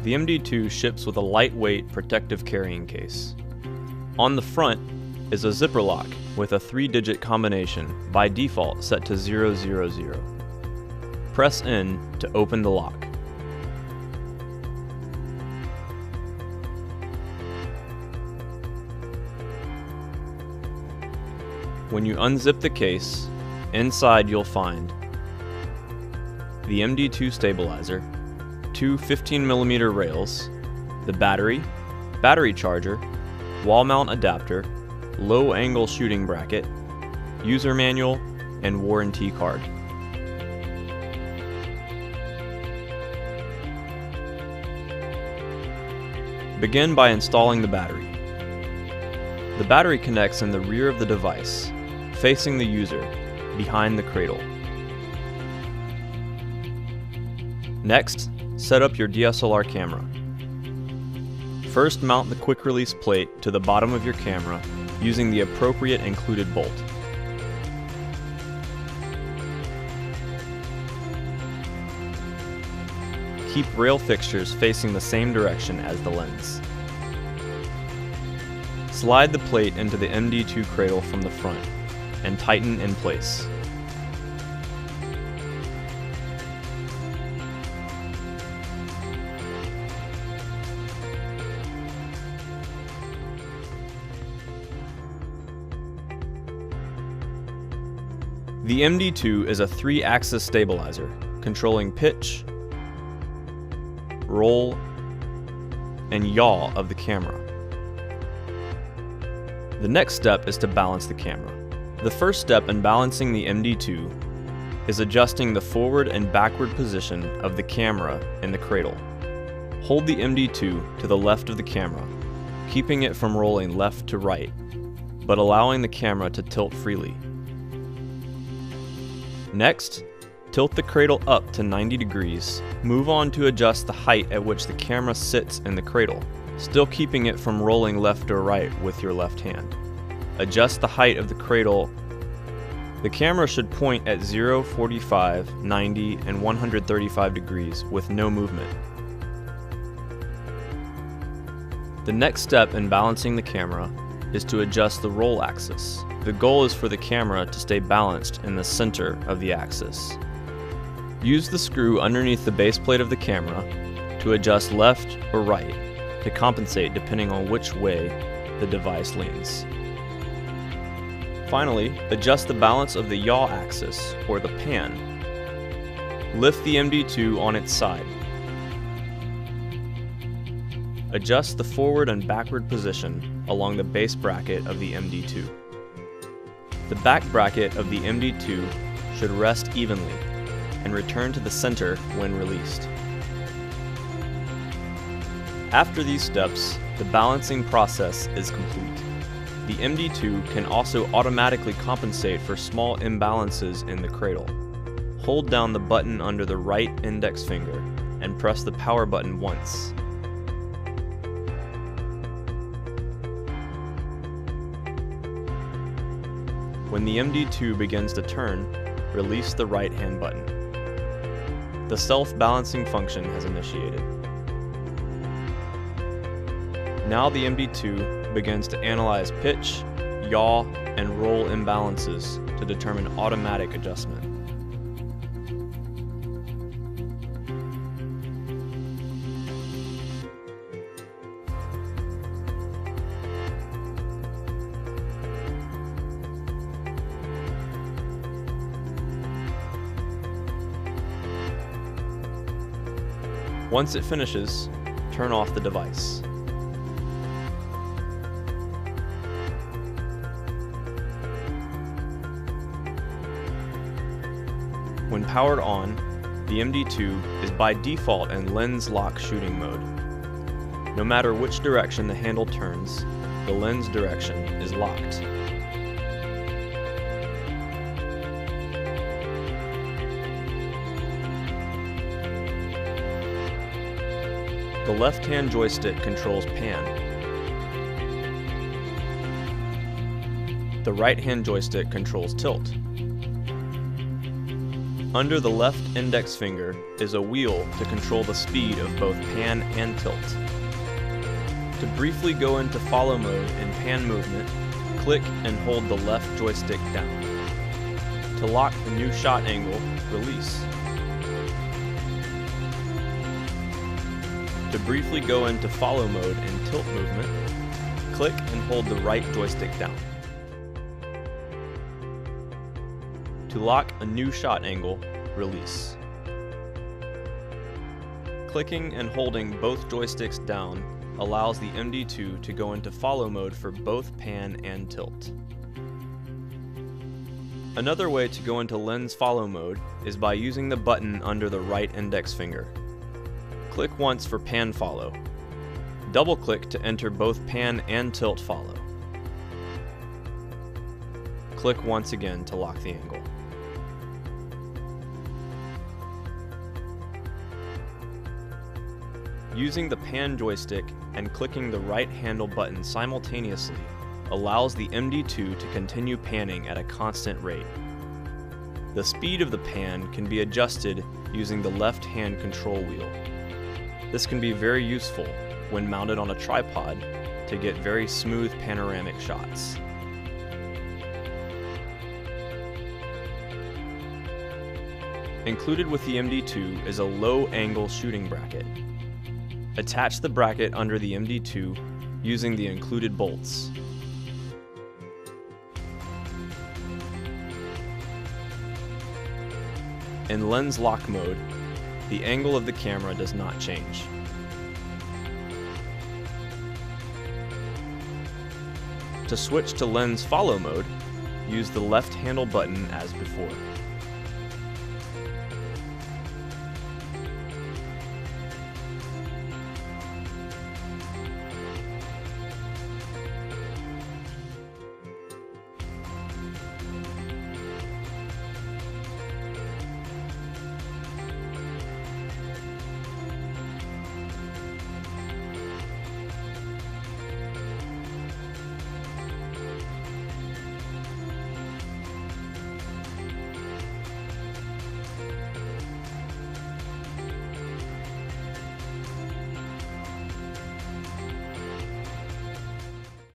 The MD2 ships with a lightweight protective carrying case. On the front is a zipper lock with a 3-digit combination by default set to 000. Press in to open the lock. When you unzip the case, inside you'll find the MD2 stabilizer, 2 15mm rails, the battery charger, wall mount adapter, low angle shooting bracket, user manual, and warranty card. Begin by installing the battery. The battery connects in the rear of the device, facing the user, behind the cradle. Next, set up your DSLR camera. First, mount the quick release plate to the bottom of your camera using the appropriate included bolt. Keep rail fixtures facing the same direction as the lens. Slide the plate into the MD2 cradle from the front and tighten in place. The MD2 is a 3-axis stabilizer, controlling pitch, roll, and yaw of the camera. The next step is to balance the camera. The first step in balancing the MD2 is adjusting the forward and backward position of the camera in the cradle. Hold the MD2 to the left of the camera, keeping it from rolling left to right, but allowing the camera to tilt freely. Next, tilt the cradle up to 90 degrees. Move on to adjust the height at which the camera sits in the cradle, still keeping it from rolling left or right with your left hand. Adjust the height of the cradle. The camera should point at 0, 45, 90, and 135 degrees with no movement. The next step in balancing the camera is to adjust the roll axis. The goal is for the camera to stay balanced in the center of the axis. Use the screw underneath the base plate of the camera to adjust left or right to compensate depending on which way the device leans. Finally, adjust the balance of the yaw axis, or the pan. Lift the MD2 on its side. Adjust the forward and backward position along the base bracket of the MD2. The back bracket of the MD2 should rest evenly and return to the center when released. After these steps, the balancing process is complete. The MD2 can also automatically compensate for small imbalances in the cradle. Hold down the button under the right index finger and press the power button once. When the MD2 begins to turn, release the right hand button. The self-balancing function has initiated. Now the MD2 begins to analyze pitch, yaw, and roll imbalances to determine automatic adjustment. Once it finishes, turn off the device. When powered on, the MD2 is by default in lens lock shooting mode. No matter which direction the handle turns, the lens direction is locked. The left-hand joystick controls pan. The right-hand joystick controls tilt. Under the left index finger is a wheel to control the speed of both pan and tilt. To briefly go into follow mode in pan movement, click and hold the left joystick down. To lock the new shot angle, release. To briefly go into follow mode in tilt movement, click and hold the right joystick down. To lock a new shot angle, release. Clicking and holding both joysticks down allows the MD2 to go into follow mode for both pan and tilt. Another way to go into lens follow mode is by using the button under the right index finger. Click once for pan follow. Double-click to enter both pan and tilt follow. Click once again to lock the angle. Using the pan joystick and clicking the right handle button simultaneously allows the MD2 to continue panning at a constant rate. The speed of the pan can be adjusted using the left hand control wheel. This can be very useful when mounted on a tripod to get very smooth panoramic shots. Included with the MD2 is a low-angle shooting bracket. Attach the bracket under the MD2 using the included bolts. In lens lock mode, the angle of the camera does not change. To switch to lens follow mode, use the left handle button as before.